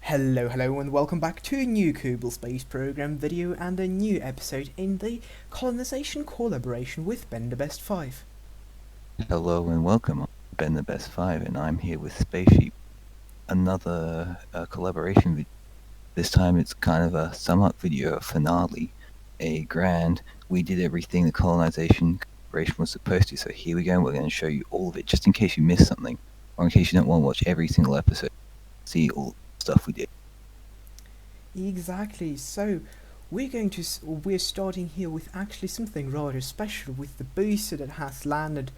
Hello and welcome back to a new Kerbal Space Program video and a new episode in the Colonisation collaboration with benthebest5. Hello and welcome. I'm benthebest5 and I'm here with Spaceship. Another collaboration video. This time it's kind of a sum up video, a finale, a grand. We did everything the Colonisation collaboration was supposed to, so here we go and we're going to show you all of it just in case you missed something or in case you don't want to watch every single episode. See all the stuff we did. Exactly, so we're starting here with actually something rather special with the booster that has landed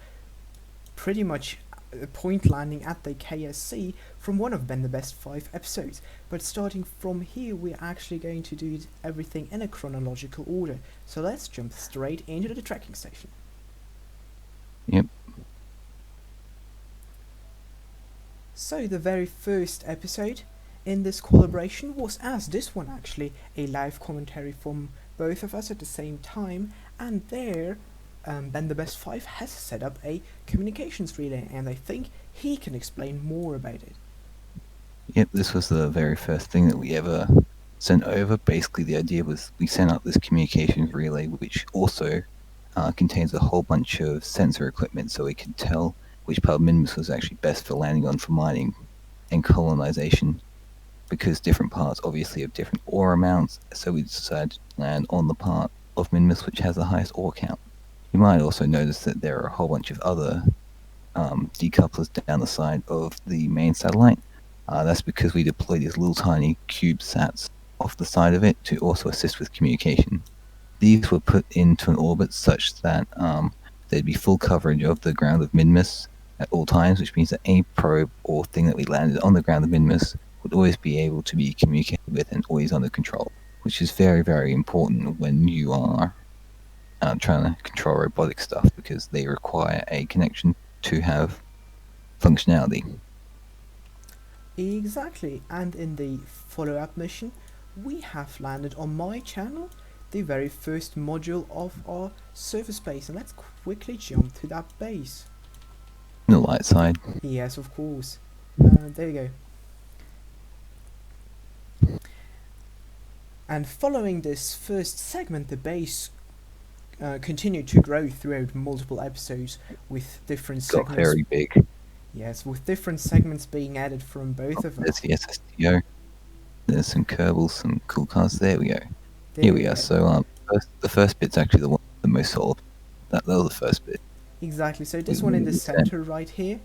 pretty much a point landing at the KSC from one of benthebest5 episodes. But starting from here, we're actually going to do everything in a chronological order. So let's jump straight into the tracking station. Yep. So the very first episode in this collaboration was, as this one actually, a live commentary from both of us at the same time, and there benthebest5 has set up a communications relay, and I think he can explain more about it. Yep, this was the very first thing that we ever sent over. Basically, the idea was we sent up this communications relay, which also contains a whole bunch of sensor equipment, so we could tell which part of Minmus was actually best for landing on for mining and colonization, because different parts obviously have different ore amounts, so we decided to land on the part of Minmus which has the highest ore count. You might also notice that there are a whole bunch of other decouplers down the side of the main satellite. That's because we deployed these little tiny CubeSats off the side of it to also assist with communication. These were put into an orbit such that there'd be full coverage of the ground of Minmus at all times, which means that any probe or thing that we landed on the ground of Minmus would always be able to be communicated with and always under control, which is very, very important when you are trying to control robotic stuff, because they require a connection to have functionality. Exactly, and in the follow-up mission, we have landed on my channel the very first module of our surface base, and let's quickly jump to that base. The light side. Yes, of course. There you go. And following this first segment, the base continued to grow throughout multiple episodes with different segments. Got very big. Yes, with different segments being added from both of us. There's the SSTO. There's some Kerbal, some cool cars. There we go. Here we are. So the first bit's actually the one the most solid. That was the first bit. Exactly. So this one in the center right here,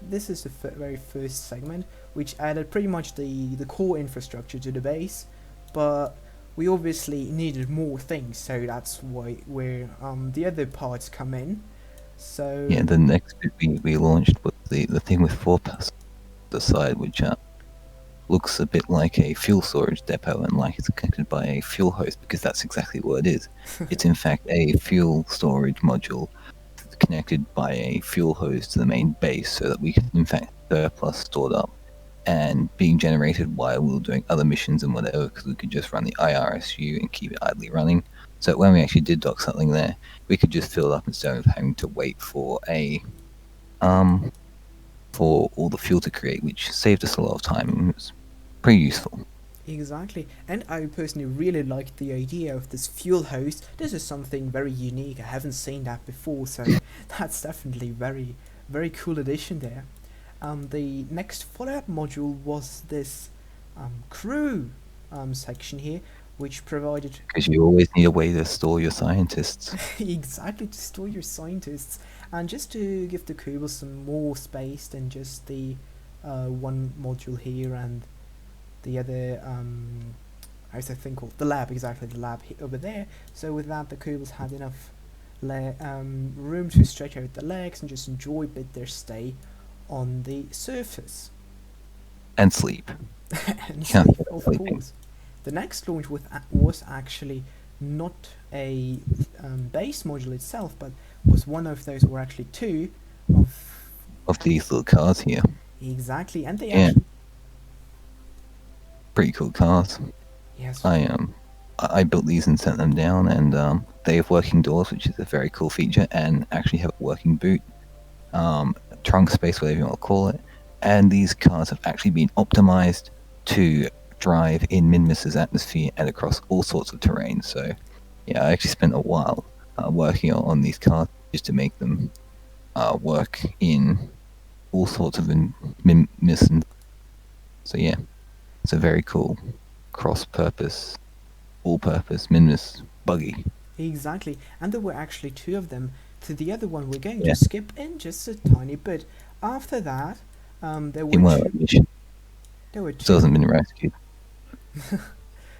this is the very first segment, which added pretty much the core infrastructure to the base, but we obviously needed more things, so that's why where the other parts come in. So yeah, the next bit we launched was the thing with 4 passes the side, which looks a bit like a fuel storage depot and like it's connected by a fuel hose, because that's exactly what it is. It's in fact a fuel storage module connected by a fuel hose to the main base, so that we can in fact surplus stored up and being generated while we were doing other missions and whatever, because we could just run the IRSU and keep it idly running. So when we actually did dock something there, we could just fill it up instead of having to wait for for all the fuel to create, which saved us a lot of time and it was pretty useful. Exactly, and I personally really liked the idea of this fuel hose. This is something very unique. I haven't seen that before, so that's definitely very cool addition there. The next follow-up module was this crew section here, which provided... Because you always need a way to store your scientists. Exactly, to store your scientists, and just to give the Kerbal some more space than just the one module here and the other, how's that thing called? The lab, exactly, the lab over there. So with that, the Kerbals had enough room to stretch out the legs and just enjoy a bit their stay on the surface. And sleep. And sleep, of course. The next launch was actually not a base module itself, but was one of those, or actually two, of these little cars here. Exactly, and they actually... Pretty cool cars. Yes. I built these and sent them down, and they have working doors, which is a very cool feature, and actually have a working boot, trunk space, whatever you want to call it. And these cars have actually been optimized to drive in Minmus's atmosphere and across all sorts of terrain. So, yeah, I actually spent a while working on these cars just to make them work in all sorts of Minmus. So, yeah, it's a very cool cross-purpose, all-purpose Minmus buggy. Exactly, and there were actually two of them. To the other one, we're going Yeah. to skip in just a tiny bit. After that, there were In one two. mission, There were still two. hasn't been rescued.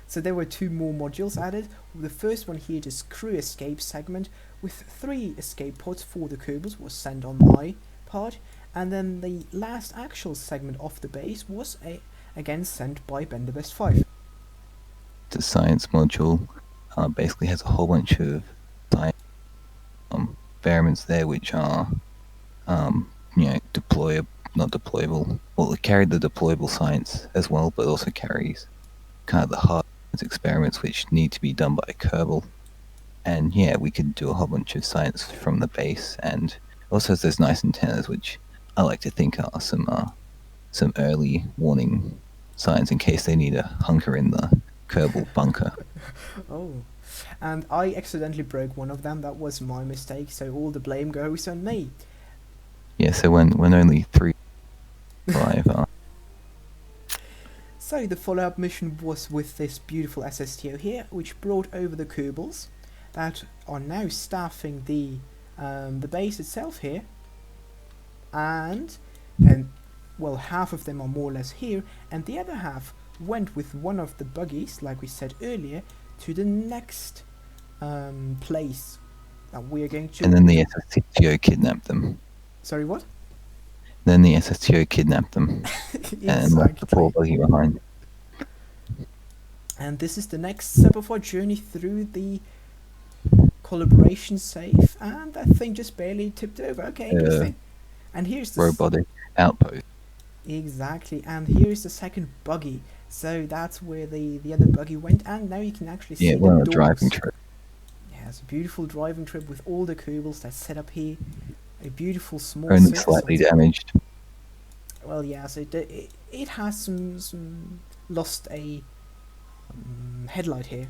So there were two more modules added. The first one here, this crew escape segment, with 3 escape pods for the Kerbals, was sent on my part, and then the last actual segment of the base was again sent by benthebest5. The science module basically has a whole bunch of science experiments there, which are deployable, not deployable. Well, it carried the deployable science as well, but also carries kind of the hard experiments which need to be done by Kerbal. And yeah, we could do a whole bunch of science from the base, and also has those nice antennas, which I like to think are some early warning signs in case they need to hunker in the Kerbal bunker. Oh, and I accidentally broke one of them. That was my mistake, so all the blame goes on me. Yeah, so when only 3 survive, So the follow-up mission was with this beautiful SSTO here, which brought over the Kerbals that are now staffing the base itself here, and well, half of them are more or less here, and the other half went with one of the buggies, like we said earlier, to the next place that we are going to. and then the SSTO kidnapped them. Sorry, what? Then the SSTO kidnapped them and left the poor buggy behind. And this is the next step of our journey through the collaboration safe, and that thing just barely tipped over. Okay, interesting. And here's the robotic outpost. Exactly, and here's the second buggy. So that's where the other buggy went, and now you can actually see the doors. Driving trip. Yeah, it's a beautiful driving trip with all the Kerbals that's set up here. A beautiful small. Only slightly damaged. Well, yeah, so it has some lost a headlight here.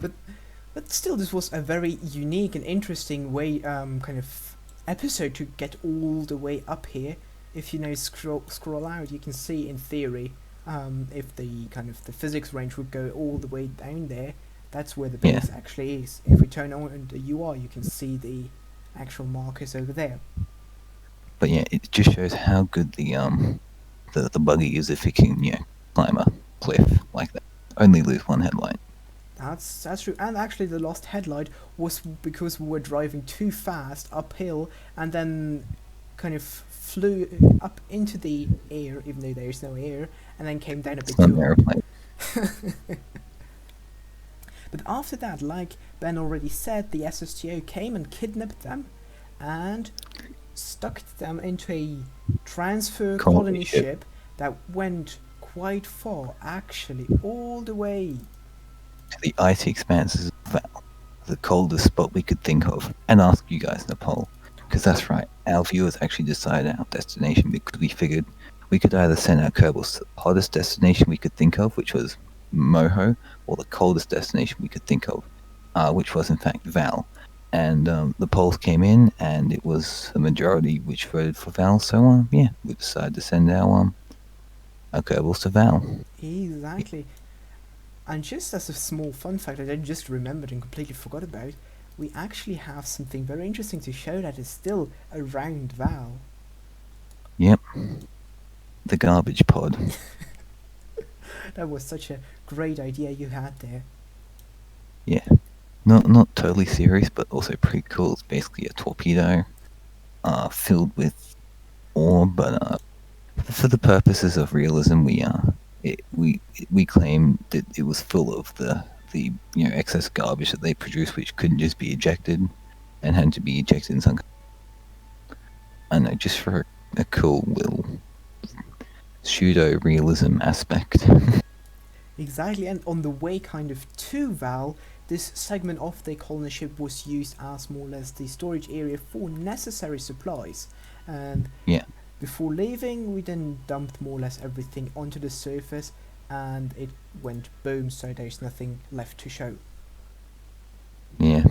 but still, this was a very unique and interesting way kind of episode to get all the way up here. If you scroll out, you can see in theory if the kind of the physics range would go all the way down there, that's where the base actually is. If we turn on the UI, you can see the actual markers over there. But yeah, it just shows how good the buggy is if it can climb a cliff like that. Only lose one headlight. That's true, and actually the lost headlight was because we were driving too fast uphill and then kind of flew up into the air, even though there's no air, and then came down a bit too hard. But after that, like Ben already said, the SSTO came and kidnapped them and stuck them into a transfer colony ship that went quite far, actually, all the way to the icy expanses of Val, the coldest spot we could think of, and ask you guys in a poll. Because that's right, our viewers actually decided our destination because we figured we could either send our Kerbals to the hottest destination we could think of, which was Moho, or the coldest destination we could think of, which was in fact Val. And the polls came in, and it was a majority which voted for Val. So we decided to send our Kerbals to Val. Exactly. And just as a small fun fact I just remembered and completely forgot about, we actually have something very interesting to show that is still around Val. Yep. The garbage pod. That was such a great idea you had there. Yeah. Not totally serious, but also pretty cool. It's basically a torpedo filled with ore, but for the purposes of realism, we claim that it was full of the excess garbage that they produced, which couldn't just be ejected and had to be ejected in some. I know, just for a cool little pseudo realism aspect. Exactly, and on the way kind of to Val, this segment of the colony ship was used as more or less the storage area for necessary supplies. And before leaving, we then dumped more or less everything onto the surface, and it went boom, so there's nothing left to show. Yeah.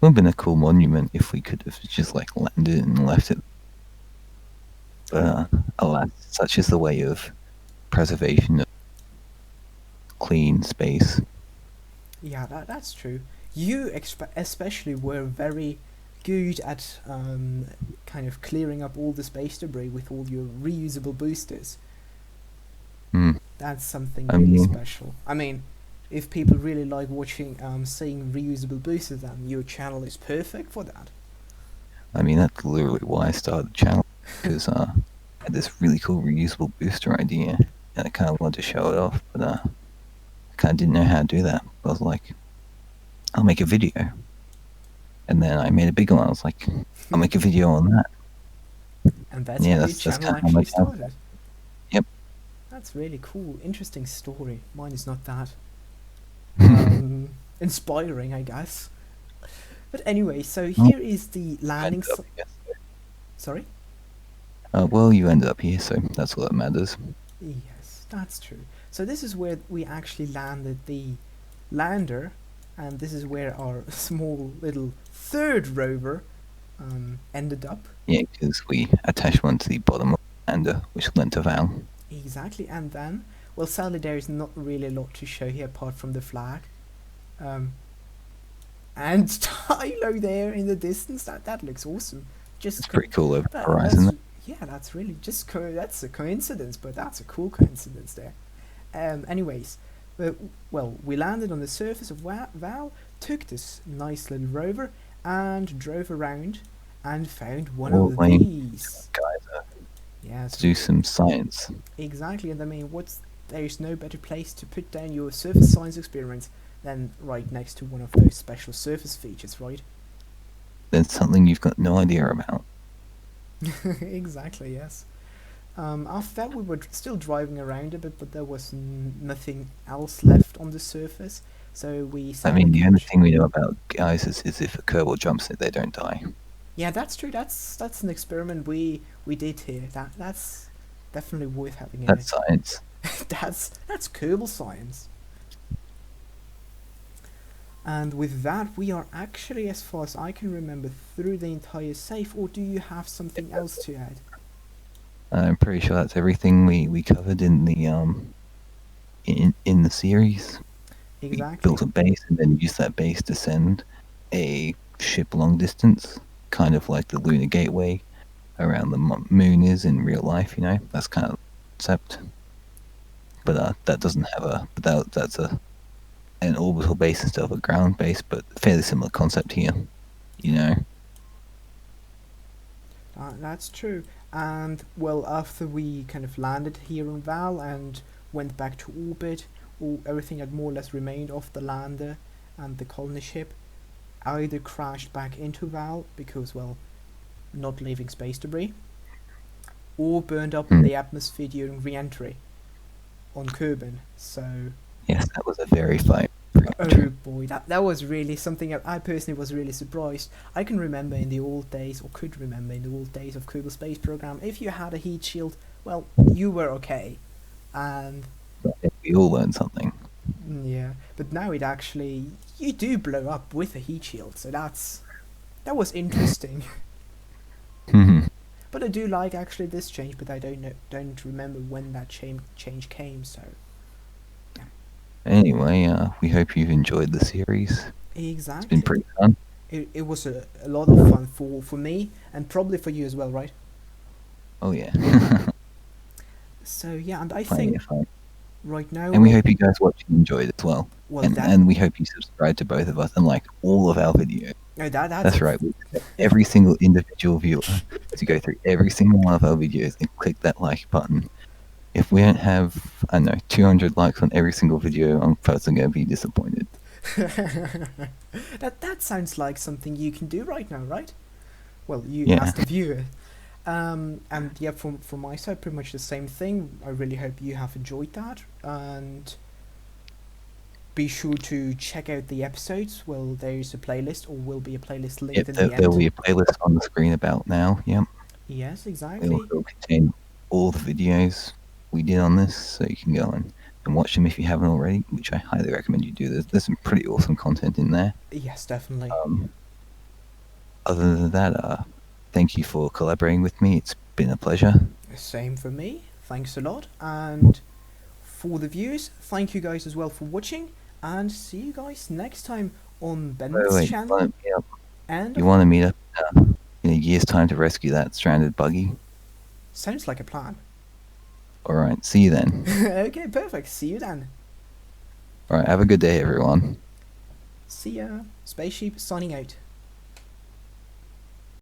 Would have been a cool monument if we could have just like landed and left it. But alas, such is the way of preservation of clean space. Yeah, that's true. You especially were very good at kind of clearing up all the space debris with all your reusable boosters. That's something really special. I mean, if people really like watching, seeing reusable boosters, then your channel is perfect for that. I mean, that's literally why I started the channel, because I had this really cool reusable booster idea, and I kind of wanted to show it off, but I kind of didn't know how to do that. I was like, I'll make a video. And then I made a big one. I was like, I'll make a video on that. And that's how your channel actually started. Yep. That's really cool. Interesting story. Mine is not that inspiring, I guess. But anyway, so here is the landing site. Sorry? Well, you ended up here, so that's all that matters. Yes, that's true. So this is where we actually landed the lander, and this is where our small little third rover ended up. Yeah, because we attached one to the bottom of the lander, which went to Val. Exactly, and then, well, sadly there is not really a lot to show here apart from the flag. And Tylo there in the distance, that looks awesome. It's pretty cool over the horizon. Yeah, that's really that's a coincidence, but that's a cool coincidence there. Anyways, well, we landed on the surface of Val, took this nice little rover, and drove around, and found one of these. Guys, yes. Do some science. Exactly, and I mean, there's no better place to put down your surface science experiments than right next to one of those special surface features, right? There's something you've got no idea about. Exactly, yes. After that, we were still driving around a bit, but there was nothing else left on the surface, so we... I mean, the only thing we know about guys is if a Kerbal jumps it, they don't die. Yeah, that's true. That's an experiment we did here. That's definitely worth having. That's science. that's Kerbal science. And with that, we are actually, as far as I can remember, through the entire safe. Or do you have something else to add? I'm pretty sure that's everything we covered in the in the series. Exactly. We built a base and then used that base to send a ship long distance, kind of like the lunar gateway around the moon is in real life. You know, that's kind of the concept. But that doesn't have that's an orbital base instead of a ground base, but fairly similar concept here, you know. That's true. And well, after we kind of landed here on Val and went back to orbit, everything had more or less remained off the lander and the colony ship either crashed back into Val because, well, not leaving space debris, or burned up in the atmosphere during re-entry on Kerbin. So yes, that was a very fine. Oh boy, that was really something I personally was really surprised. I can remember in the old days, or could remember in the old days of Kerbal Space Program, if you had a heat shield, well, you were okay. And we all learned something. Yeah, but now it actually, you do blow up with a heat shield, so that was interesting. But I do like actually this change, but I don't remember when that change came, so... Anyway, we hope you've enjoyed the series. Exactly. It's been pretty fun. It was a lot of fun for me, and probably for you as well, right? Oh yeah. So yeah, and I think right now... And we hope you guys watching enjoyed as well. And we hope you subscribe to both of us and like all of our videos. No, that's right. We expect every single individual viewer to go through every single one of our videos and click that like button. If we don't have, I don't know, 200 likes on every single video, I'm personally going to be disappointed. That sounds like something you can do right now, right? Well, you as the viewer. And yeah, from my side, pretty much the same thing. I really hope you have enjoyed that, and be sure to check out the episodes. Well, there is a playlist, or will be a playlist linked in the end. There will be a playlist on the screen about now. Yep. Yes, It exactly. will contain all the videos we did on this, so you can go and watch them if you haven't already, which I highly recommend you do. There's some pretty awesome content in there. Yes, definitely. Um, Other than that, thank you for collaborating with me. It's been a pleasure. Same for me. Thanks a lot. And for the viewers, thank you guys as well for watching. And see you guys next time on Ben's Wait, channel. And you of want to course, meet up in a year's time to rescue that stranded buggy? sounds like a plan. All right, see you then. Okay, perfect. See you then. All right, have a good day, everyone. See ya. Spaceship signing out.